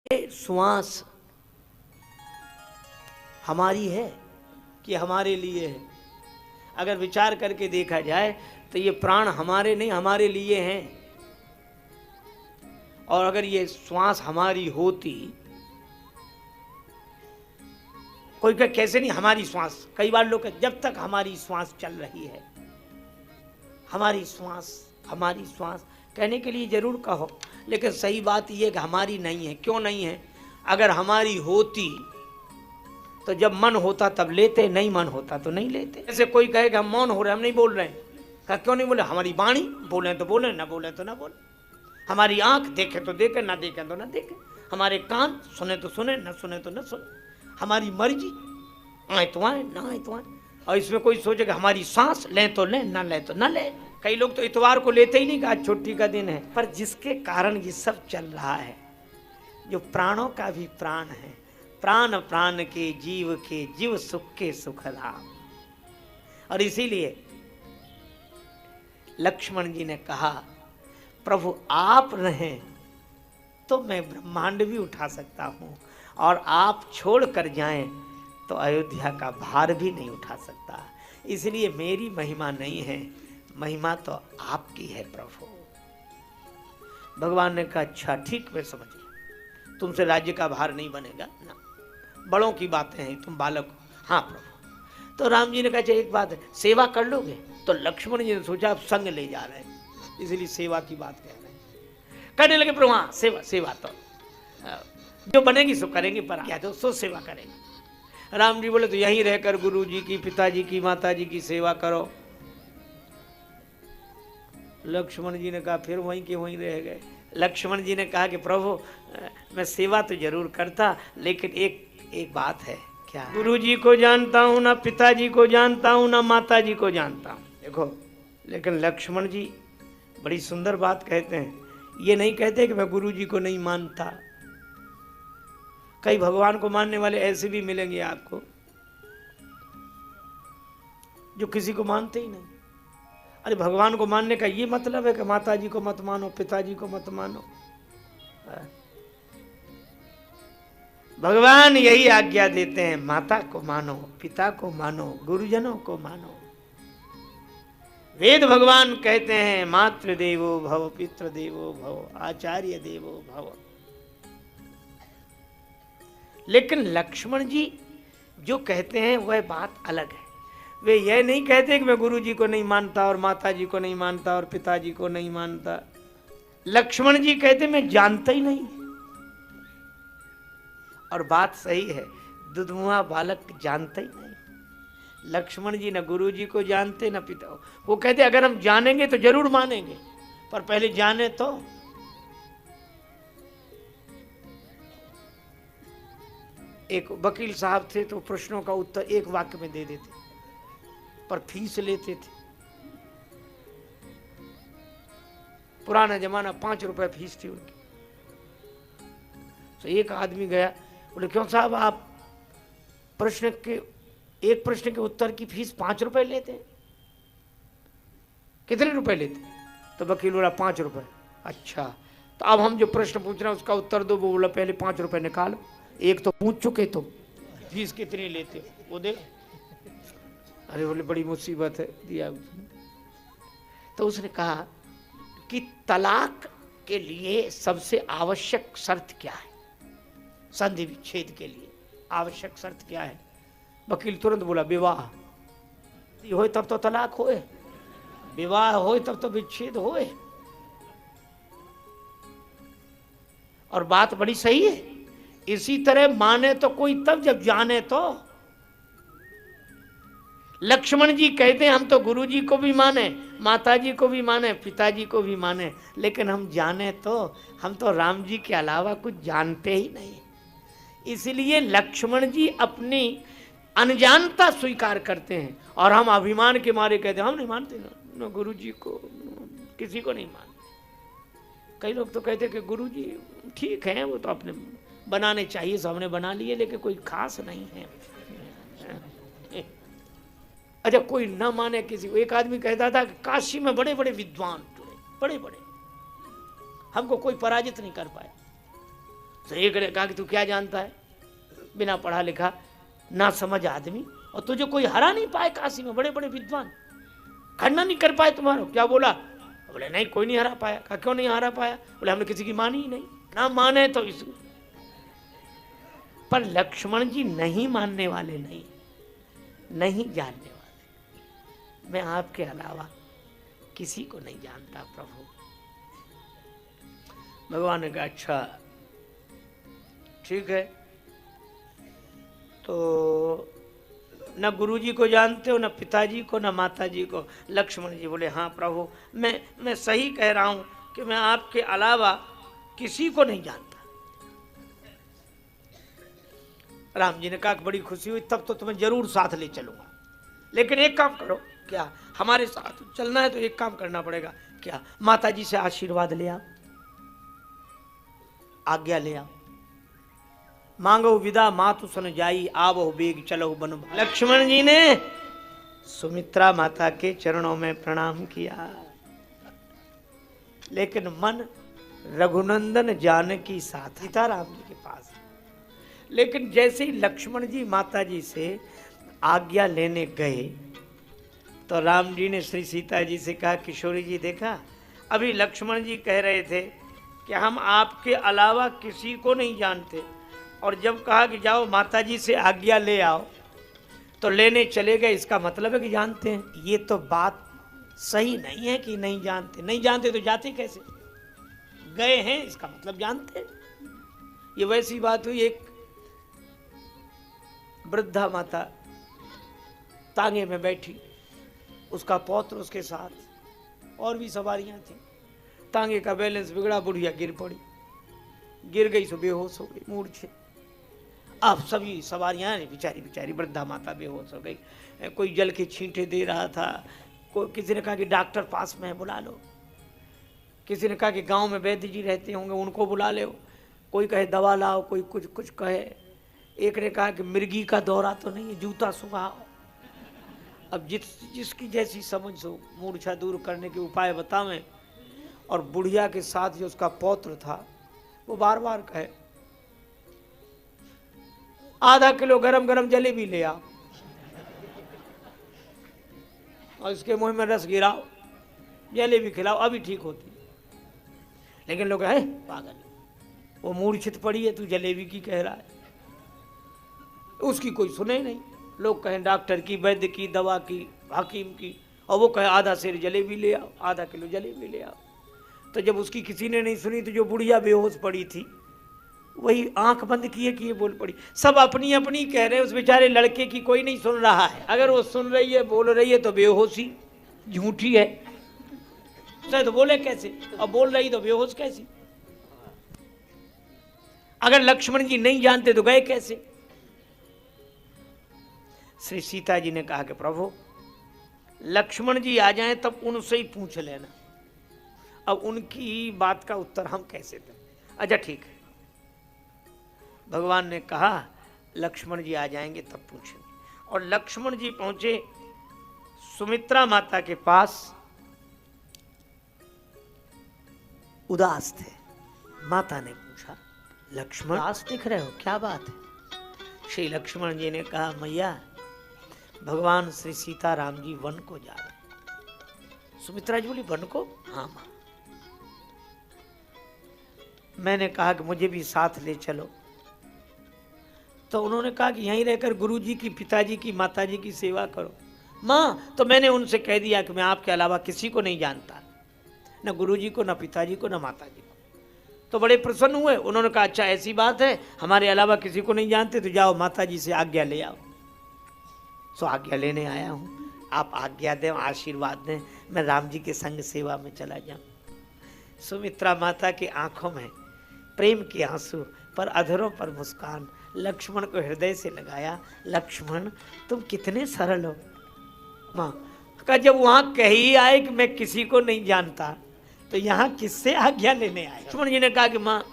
ये श्वास हमारी है कि हमारे लिए है? अगर विचार करके देखा जाए तो ये प्राण हमारे नहीं, हमारे लिए हैं। और अगर ये श्वास हमारी होती, कोई कहे कैसे नहीं हमारी श्वास, कई बार लोग जब तक हमारी श्वास चल रही है, हमारी श्वास कहने के लिए जरूर कहो, लेकिन सही बात यह कि हमारी नहीं है। क्यों नहीं है? अगर हमारी होती तो जब मन होता तब लेते, नहीं मन होता तो नहीं लेते। जैसे कोई कहे कि हम मौन हो रहे, हम नहीं बोल रहे हैं, कहा क्यों नहीं बोले? हमारी वाणी, बोले तो बोले, ना बोले तो ना बोले। हमारी आंख देखे तो देखे, ना देखे तो ना देखे। हमारे कान सुने तो सुने, ना सुने तो ना सुने। हमारी मर्जी, आए तो आए, ना आए तो आए। और इसमें कोई सोचे कि हमारी सांस लें तो लें, ना ले तो ना ले। कई लोग तो इतवार को लेते ही नहीं कि आज छुट्टी का दिन है। पर जिसके कारण ये सब चल रहा है, जो प्राणों का भी प्राण है, प्राण प्राण के जीव सुख के सुख राम। और इसीलिए लक्ष्मण जी ने कहा, प्रभु आप रहें तो मैं ब्रह्मांड भी उठा सकता हूं, और आप छोड़ कर जाएं तो अयोध्या का भार भी नहीं उठा सकता। इसलिए मेरी महिमा नहीं है, महिमा तो आपकी है प्रभु। भगवान ने कहा अच्छा ठीक, मैं समझ गया, तुमसे राज्य का भार नहीं बनेगा ना, बड़ों की बातें हैं, तुम बालक हो। हाँ प्रभु। तो राम जी ने कहा एक बात है, सेवा कर लोगे? तो लक्ष्मण जी ने सोचा आप संग ले जा रहे हैं, इसलिए सेवा की बात कह रहे हैं। करने लगे प्रभु, हाँ सेवा तो जो बनेगी सो करेंगे, पर क्या तो सो सेवा करेंगे। राम जी बोले तो यहीं रहकर गुरु जी की, पिताजी की, माता जी की सेवा करो। लक्ष्मण जी ने कहा फिर वहीं के वहीं रह गए। लक्ष्मण जी ने कहा कि प्रभु मैं सेवा तो जरूर करता, लेकिन एक बात है। क्या? गुरु जी को जानता हूं, ना पिताजी को जानता हूं, ना माता जी को जानता हूं। देखो, लेकिन लक्ष्मण जी बड़ी सुंदर बात कहते हैं। ये नहीं कहते कि मैं गुरु जी को नहीं मानता। कई भगवान को मानने वाले ऐसे भी मिलेंगे आपको जो किसी को मानते ही नहीं। अरे भगवान को मानने का ये मतलब है कि माता जी को मत मानो, पिताजी को मत मानो। भगवान यही आज्ञा देते हैं, माता को मानो, पिता को मानो, गुरुजनों को मानो। वेद भगवान कहते हैं मातृ देवो भव, पितृ देवो भव, आचार्य देवो भव। लेकिन लक्ष्मण जी जो कहते हैं वह बात अलग है। वे यह नहीं कहते कि मैं गुरु जी को नहीं मानता, और माता जी को नहीं मानता, और पिताजी को नहीं मानता। लक्ष्मण जी कहते मैं जानता ही नहीं। और बात सही है, दुधमुआ बालक जानता ही नहीं। लक्ष्मण जी न गुरु जी को जानते न पिता। वो कहते अगर हम जानेंगे तो जरूर मानेंगे, पर पहले जाने तो। एक वकील साहब थे तो प्रश्नों का उत्तर एक वाक्य में दे देते, पर फीस लेते थे। पुराना जमाना, 5 रुपए फीस थी उनकी। तो एक आदमी गया, बोले क्यों साहब आप एक प्रश्न के उत्तर की फीस 5 रुपए लेते हैं? कितने रुपए लेते? तो वकील बोला 5 रुपए। अच्छा, तो अब हम जो प्रश्न पूछ रहे हैं उसका उत्तर दो। वो बोला पहले 5 रुपए निकालो, एक तो पूछ चुके, तो फीस कितनी लेते हो वो दे। अरे बोले बड़ी मुसीबत है, दिया उसने। तो उसने कहा कि तलाक के लिए सबसे आवश्यक शर्त क्या है? संधि विच्छेद के लिए आवश्यक शर्त क्या है? वकील तुरंत बोला विवाह होए तब तो तलाक होए, विवाह होए तब तो विच्छेद होए। और बात बड़ी सही है। इसी तरह माने तो कोई तब जब जाने तो। लक्ष्मण जी कहते हैं हम तो गुरु जी को भी माने, माता जी को भी माने, पिताजी को भी माने, लेकिन हम जाने तो, हम तो राम जी के अलावा कुछ जानते ही नहीं। इसलिए लक्ष्मण जी अपनी अनजानता स्वीकार करते हैं, और हम अभिमान के मारे कहते हैं हम नहीं मानते ना गुरु जी को, किसी को नहीं मानते। कई लोग तो कहते हैं कि गुरु जी ठीक है, वो तो अपने बनाने चाहिए, सब हमने बना लिए, लेकिन कोई खास नहीं है। अच्छा, कोई ना माने किसी को। एक आदमी कहता था कि काशी में बड़े बड़े विद्वान जुड़े, बड़े बड़े, हमको कोई पराजित नहीं कर पाया। तो एक ने कहा कि तू क्या जानता है, बिना पढ़ा लिखा ना समझ आदमी, और तुझे कोई हरा नहीं पाए काशी में, बड़े बड़े विद्वान खंडन नहीं कर पाए तुम्हारा। क्या बोला? बोले नहीं कोई नहीं हरा पाया। कहा क्यों नहीं हरा पाया? बोले हमने किसी की मानी ही नहीं। ना माने तो इस, पर लक्ष्मण जी नहीं मानने वाले नहीं, नहीं जानने वाले। मैं आपके अलावा किसी को नहीं जानता प्रभु। भगवान ने कहा अच्छा ठीक है, तो न गुरुजी को जानते हो, न पिताजी को, न माताजी को। लक्ष्मण जी बोले हाँ प्रभु, मैं सही कह रहा हूं कि मैं आपके अलावा किसी को नहीं जानता। राम जी ने कहा बड़ी खुशी हुई, तब तो तुम्हें जरूर साथ ले चलूंगा, लेकिन एक काम करो। क्या? हमारे साथ चलना है तो एक काम करना पड़ेगा। क्या? माताजी से आशीर्वाद ले आओ, आज्ञा ले आओ। मांगो विदा मातु सन जाई, आवो बेग चलो बन। लक्ष्मण जी ने सुमित्रा माता के चरणों में प्रणाम किया, लेकिन मन रघुनंदन जानकी साथ सीताराम जी के पास। लेकिन जैसे ही लक्ष्मण जी माता जी से आज्ञा लेने गए तो राम जी ने श्री सीता जी से कहा किशोरी जी देखा, अभी लक्ष्मण जी कह रहे थे कि हम आपके अलावा किसी को नहीं जानते, और जब कहा कि जाओ माता जी से आज्ञा ले आओ तो लेने चले गए। इसका मतलब है कि जानते हैं। ये तो बात सही नहीं है कि नहीं जानते। नहीं जानते तो जाते कैसे? गए हैं इसका मतलब जानते हैं। ये वैसी बात हुई, एक वृद्धा माता तांगे में बैठी, उसका पौत्र उसके साथ, और भी सवारियां थी। तांगे का बैलेंस बिगड़ा, बुढ़िया गिर पड़ी, गिर गई सो बेहोश हो गई, मूर्छित। अब सभी सवारियां बेचारी वृद्धा माता बेहोश हो गई। कोई जल के छींटे दे रहा था, कोई किसी ने कहा कि डॉक्टर पास में है बुला लो, किसी ने कहा कि गांव में वैद्य जी रहते होंगे उनको बुला लो, कोई कहे दवा लाओ, कोई कुछ कहे। एक ने कहा कि मिर्गी का दौरा तो नहीं है, जूता सुखाओ। अब जिसकी जैसी समझ हो मूर्छा दूर करने के उपाय बतावें। और बुढ़िया के साथ जो उसका पौत्र था वो बार बार कहे आधा किलो गरम गरम जलेबी ले आओ और इसके मुंह में रस गिराओ, जलेबी खिलाओ, अभी ठीक होती। लेकिन लोग है पागल, वो मूर्छित पड़ी है, तू जलेबी की कह रहा है। उसकी कोई सुने नहीं। लोग कहें डॉक्टर की, वैद्य की, दवा की, हकीम की, और वो कहे आधा सेर जलेबी ले आओ, आधा किलो जलेबी ले आओ। तो जब उसकी किसी ने नहीं सुनी तो जो बुढ़िया बेहोश पड़ी थी वही आंख बंद किए बोल पड़ी। सब अपनी अपनी कह रहे हैं, उस बेचारे लड़के की कोई नहीं सुन रहा है। अगर वो सुन रही है, बोल रही है तो बेहोशी झूठी है, तो बोले कैसे? और बोल रही तो बेहोश कैसी? अगर लक्ष्मण जी नहीं जानते तो गए कैसे? श्री सीता जी ने कहा कि प्रभु लक्ष्मण जी आ जाएं तब उनसे ही पूछ लेना। अब उनकी बात का उत्तर हम कैसे दें? अच्छा ठीक है। भगवान ने कहा लक्ष्मण जी आ जाएंगे तब पूछेंगे। और लक्ष्मण जी पहुंचे सुमित्रा माता के पास, उदास थे। माता ने पूछा लक्ष्मण उदास दिख रहे हो, क्या बात है? श्री लक्ष्मण जी ने कहा मैया भगवान श्री सीताराम जी वन को जा रहे। सुमित्रा जी बोली वन को? हाँ मां। मैंने कहा कि मुझे भी साथ ले चलो, तो उन्होंने कहा कि यहीं रहकर गुरुजी की, पिताजी की, माताजी की सेवा करो। माँ तो मैंने उनसे कह दिया कि मैं आपके अलावा किसी को नहीं जानता, न गुरुजी को, न पिताजी को, न माताजी को। तो बड़े प्रसन्न हुए। उन्होंने कहा अच्छा ऐसी बात है, हमारे अलावा किसी को नहीं जानते, तो जाओ माताजी से आज्ञा ले आओ। सो आज्ञा लेने आया हूँ, आप आज्ञा दें, आशीर्वाद दें, मैं राम जी के संग सेवा में चला जाऊँ। सुमित्रा माता की आंखों में प्रेम के आंसू, पर अधरों पर मुस्कान। लक्ष्मण को हृदय से लगाया। लक्ष्मण तुम कितने सरल हो। माँ का जब वहां कही आए कि मैं किसी को नहीं जानता, तो यहाँ किससे आज्ञा लेने आए? लक्ष्मण जी ने कहा कि माँ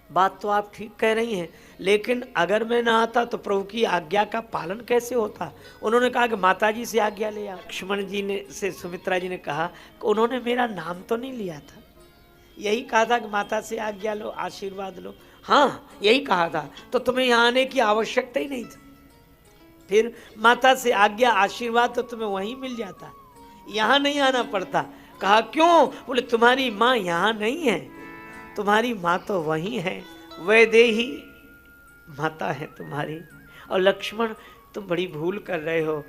बात तो आप ठीक कह रही हैं, लेकिन अगर मैं ना आता तो प्रभु की आज्ञा का पालन कैसे होता? उन्होंने कहा कि माताजी से आज्ञा ले आ। लक्ष्मण जी ने से सुमित्रा जी ने कहा कि उन्होंने मेरा नाम तो नहीं लिया था, यही कहा था कि माता से आज्ञा लो, आशीर्वाद लो। हाँ, यही कहा था, तो तुम्हें यहाँ आने की आवश्यकता ही नहीं थी। फिर माता से आज्ञा आशीर्वाद तो तुम्हें वहीं मिल जाता, यहाँ नहीं आना पड़ता। कहा क्यों? बोले तुम्हारी माँ यहाँ नहीं है, तुम्हारी माँ तो वहीं है, वैदेही माता है तुम्हारी। और लक्ष्मण तुम बड़ी भूल कर रहे हो,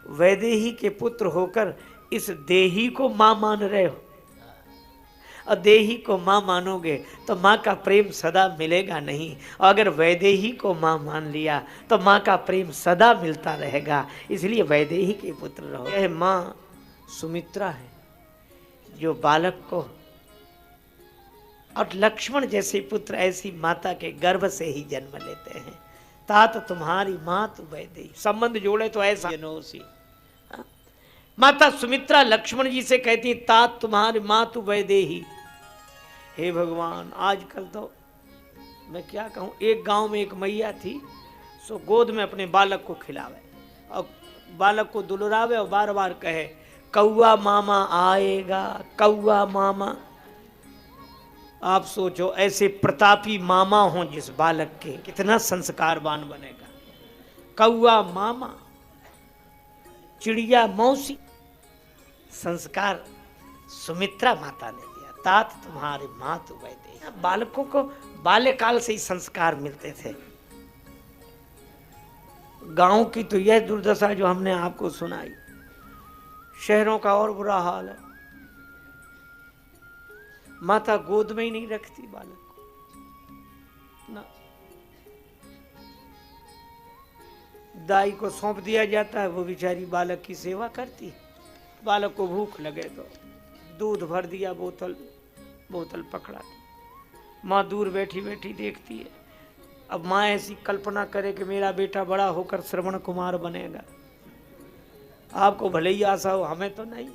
वैदेही के पुत्र होकर इस देही को माँ मान रहे हो, और देही को माँ मानोगे तो माँ का प्रेम सदा मिलेगा नहीं, और अगर वैदेही को माँ मान लिया तो माँ का प्रेम सदा मिलता रहेगा। इसलिए वैदेही के पुत्र रहो। यह माँ सुमित्रा है जो बालक को, और लक्ष्मण जैसे पुत्र ऐसी माता के गर्भ से ही जन्म लेते हैं। तात तुम्हारी माँ तू वैदेही, संबंध जोड़े तो ऐसा जनोसी। माता सुमित्रा लक्ष्मण जी से कहती तात तुम्हारी माँ तू वैदेही। हे भगवान, आजकल तो मैं क्या कहूँ, एक गांव में एक मैया थी, सो गोद में अपने बालक को खिलावे और बालक को दुलरावे और बार बार कहे कौआ मामा आएगा, कौआ मामा। आप सोचो ऐसे प्रतापी मामा हों जिस बालक के, कितना संस्कारवान बनेगा। कौआ मामा, चिड़िया मौसी, संस्कार सुमित्रा माता ने दिया। तात तुम्हारे माँ तू वैदेही। बालकों को बाल्यकाल से ही संस्कार मिलते थे। गांव की तो यह दुर्दशा जो हमने आपको सुनाई, शहरों का और बुरा हाल है। माता गोद में ही नहीं रखती बालक को ना, दाई को सौंप दिया जाता है, वो बेचारी बालक की सेवा करती है। बालक को भूख लगे तो दूध भर दिया, बोतल पकड़ा दी। माँ दूर बैठी बैठी देखती है। अब माँ ऐसी कल्पना करे कि मेरा बेटा बड़ा होकर श्रवण कुमार बनेगा। आपको भले ही आशा हो, हमें तो नहीं।